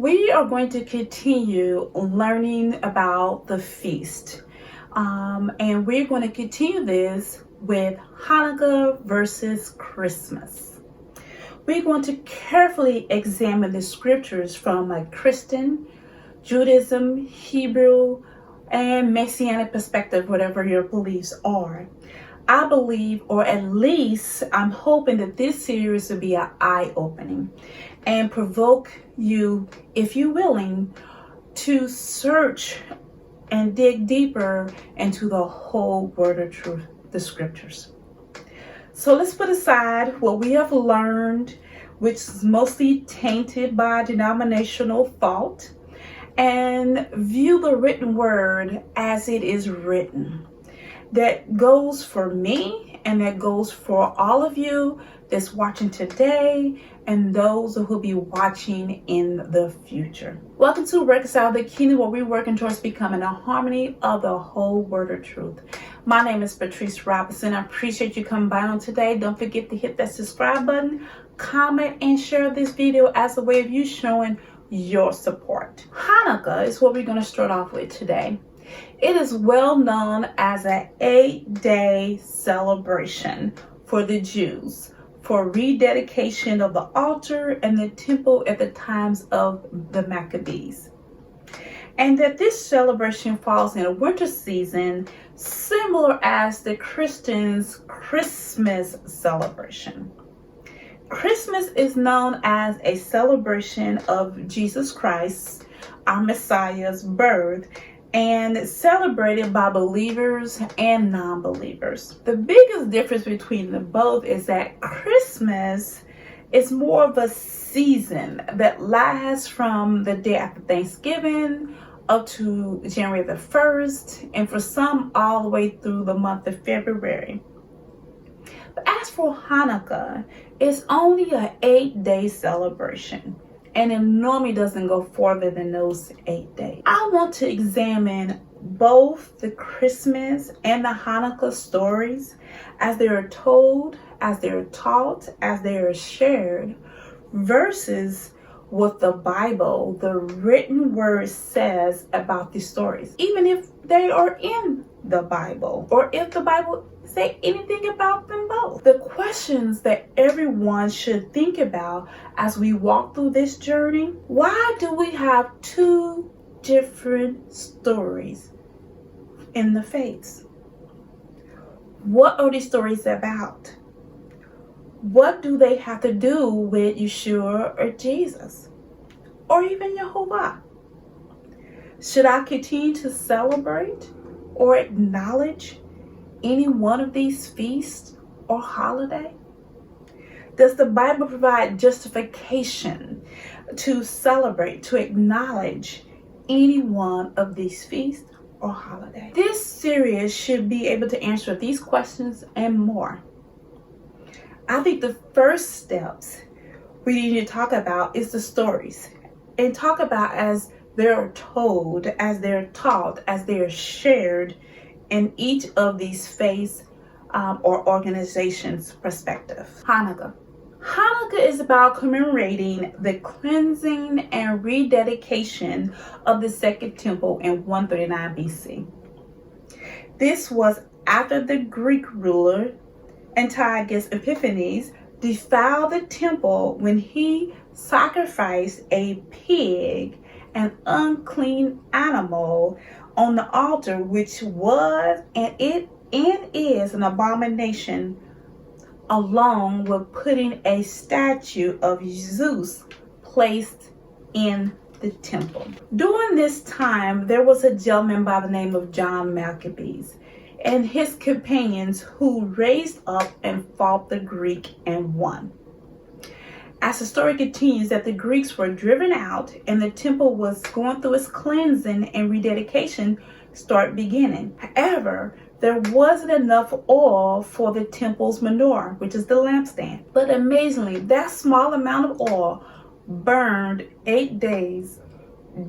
We are going to continue learning about the feast. And we're going to continue this with Hanukkah versus Christmas. We're going to carefully examine the scriptures from a Christian, Judaism, Hebrew, and Messianic perspective, whatever your beliefs are. I believe, or at least I'm hoping, that this series will be an eye-opening and provoke you, if you're willing, to search and dig deeper into the whole word of truth, the scriptures. So let's put aside what we have learned, which is mostly tainted by denominational thought, and view the written word as it is written. That goes for me, and that goes for all of you that's watching today and those who will be watching in the future. Welcome to Reconcile the Kingdom, where we're working towards becoming a harmony of the whole word of truth. My name is PATRICE Robinson. I appreciate you coming by on today. Don't forget to hit that subscribe button, comment, and share this video as a way of you showing your support. Hanukkah is what we're going to start off with today. It is well known as an 8-day celebration for the Jews for rededication of the altar and the temple at the times of the Maccabees. And that this celebration falls in a winter season, similar as the Christians' Christmas celebration. Christmas is known as a celebration of Jesus Christ, our Messiah's birth, and celebrated by believers and non-believers. The biggest difference between them both is that Christmas is more of a season that lasts from the day after Thanksgiving up to January the 1st, and for some all the way through the month of February. But as for Hanukkah, it's only an 8-day celebration, and it normally doesn't go further than those 8 days. I want to examine both the Christmas and the Hanukkah stories as they are told, as they are taught, as they are shared, versus what the Bible, the written word, says about these stories, even if they are in the Bible, or if the Bible say anything about them both. The questions that everyone should think about as we walk through this journey: why do we have two different stories in the faiths? What are these stories about? What do they have to do with Yeshua or Jesus, or even Jehovah? Should I continue to celebrate or acknowledge any one of these feasts or holiday? Does the Bible provide justification to celebrate, to acknowledge any one of these feasts or holiday? This series should be able to answer these questions and more. I think the first steps we need to talk about is the stories, and talk about as they're told, as they're taught, as they're shared in each of these faiths or organizations' perspective. Hanukkah. Hanukkah is about commemorating the cleansing and rededication of the Second Temple in 139 BC. This was after the Greek ruler Antiochus Epiphanes defiled the temple when he sacrificed a pig, an unclean animal, on the altar, which was and is an abomination, along with putting a statue of Zeus placed in the temple. During this time, there was a gentleman by the name of John Maccabees and his companions who raised up and fought the Greek and won. As the story continues, that the Greeks were driven out and the temple was going through its cleansing and rededication start beginning. However, there wasn't enough oil for the temple's menorah, which is the lampstand. But amazingly, that small amount of oil burned 8 days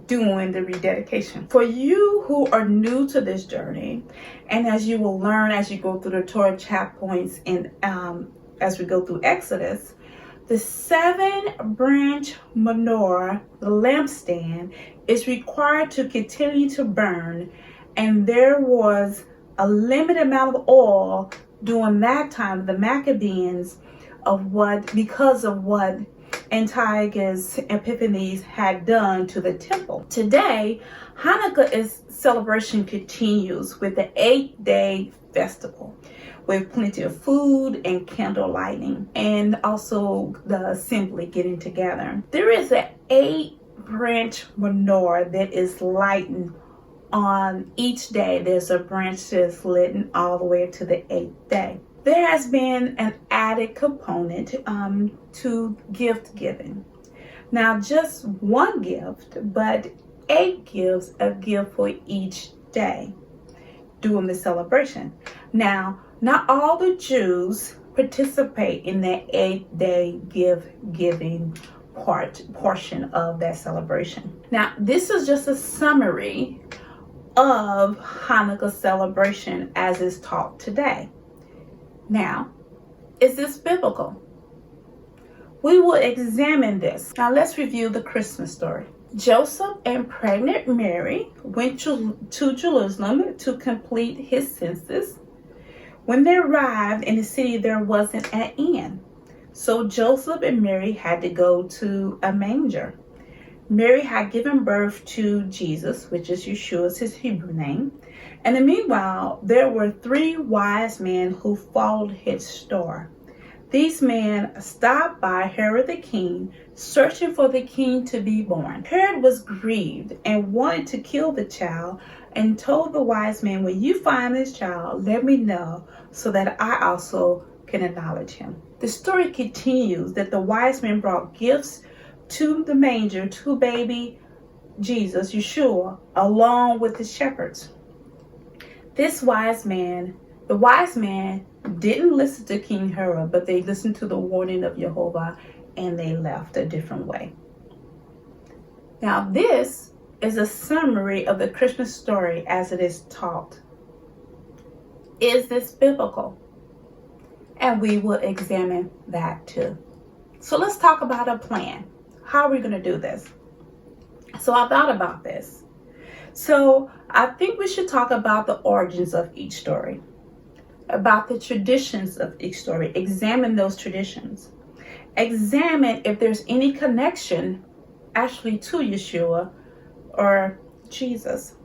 doing the rededication. For you who are new to this journey, and as you will learn as you go through the Torah chapter points and as we go through Exodus, The 7-branch menorah, the lampstand, is required to continue to burn, and there was a limited amount of oil during that time, the Maccabees, because of what Antiochus Epiphanes had done to the temple. Today, Hanukkah's celebration continues with the 8-day festival, with plenty of food and candle lighting, and also the assembly getting together. There is an 8-branch menorah that is lightened on each day. There's a branch that's lit all the way to the 8th day. There has been an added component to gift giving. Now, just one gift, but 8 gifts, a gift for each day during the celebration. Now, not all the Jews participate in that 8-day gift giving portion of that celebration. Now, this is just a summary of Hanukkah celebration as is taught today. Now, is this biblical? We will examine this. Now, let's review the Christmas story. Joseph and pregnant Mary went to Jerusalem to complete his census. When they arrived in the city, there wasn't an inn. So Joseph and Mary had to go to a manger. Mary had given birth to Jesus, which is Yeshua, his Hebrew name. And in the meanwhile, there were 3 wise men who followed his star. These men stopped by Herod the king, searching for the king to be born. Herod was grieved and wanted to kill the child, and told the wise men, when you find this child, let me know so that I also can acknowledge him. The story continues that the wise men brought gifts to the manger, to baby Jesus, Yeshua, along with the shepherds. The wise man didn't listen to King Herod, but they listened to the warning of Jehovah, and they left a different way. Now, this is a summary of the Christmas story as it is taught. Is this biblical? And we will examine that too. So let's talk about a plan. How are we going to do this? So I thought about this. So I think we should talk about the origins of each story, about the traditions of each story. Examine those traditions. Examine if there's any connection actually to Yeshua or Jesus.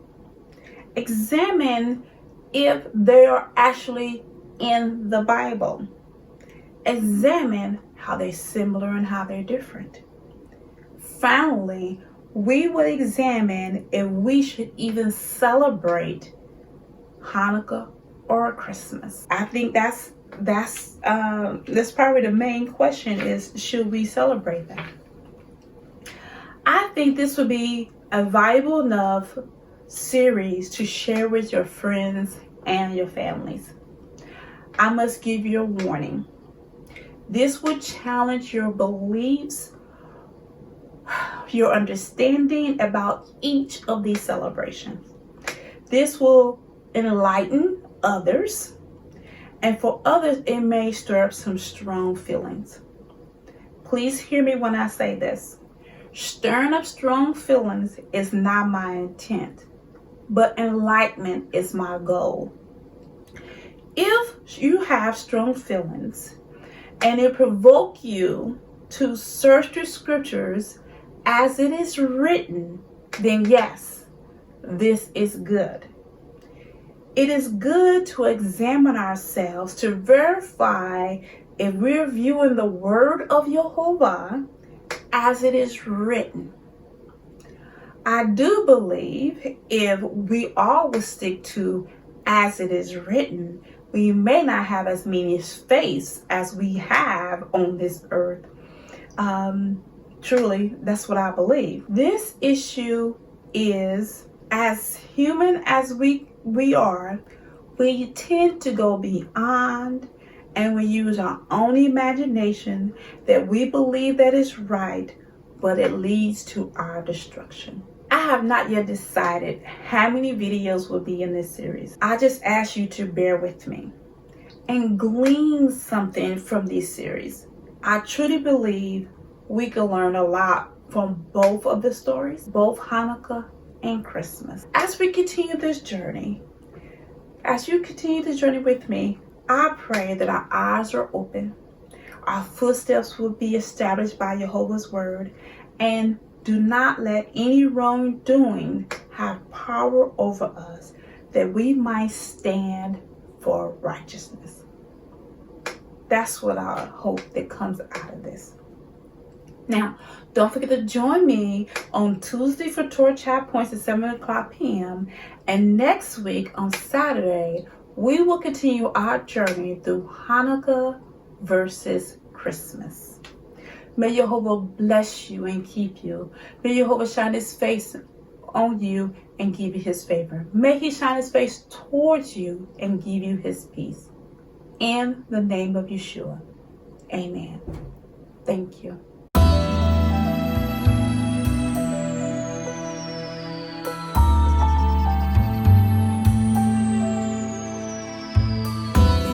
Examine if they are actually in the Bible. Examine how they're similar and how they're different. Finally, we will examine if we should even celebrate Hanukkah or Christmas. I think that's probably the main question is, should we celebrate that? I think this would be a valuable enough series to share with your friends and your families. I must give you a warning. This would challenge your beliefs, your understanding about each of these celebrations. This will enlighten others, and for others, it may stir up some strong feelings. Please hear me when I say this. Stirring up strong feelings is not my intent, but enlightenment is my goal. If you have strong feelings and it provoke you to search the scriptures as it is written, then yes, this is good. It is good to examine ourselves to verify if we're viewing the word of Jehovah as it is written. I do believe if we all would stick to as it is written, we may not have as many faiths as we have on this earth. Truly, that's what I believe. This issue is, as human as we are, we tend to go beyond, and we use our own imagination that we believe that is right, but it leads to our destruction. I have not yet decided how many videos will be in this series. I just ask you to bear with me and glean something from this series. I truly believe we can learn a lot from both of the stories, both Hanukkah and Christmas. As we continue this journey, as you continue this journey with me, I pray that our eyes are open, our footsteps will be established by Jehovah's word, and do not let any wrongdoing have power over us, that we might stand for righteousness. That's what I hope that comes out of this. Now, don't forget to join me on Tuesday for Torah chat points at 7 o'clock p.m. And next week on Saturday, we will continue our journey through Hanukkah versus Christmas. May Jehovah bless you and keep you. May Jehovah shine his face on you and give you his favor. May he shine his face towards you and give you his peace. In the name of Yeshua. Amen. Thank you.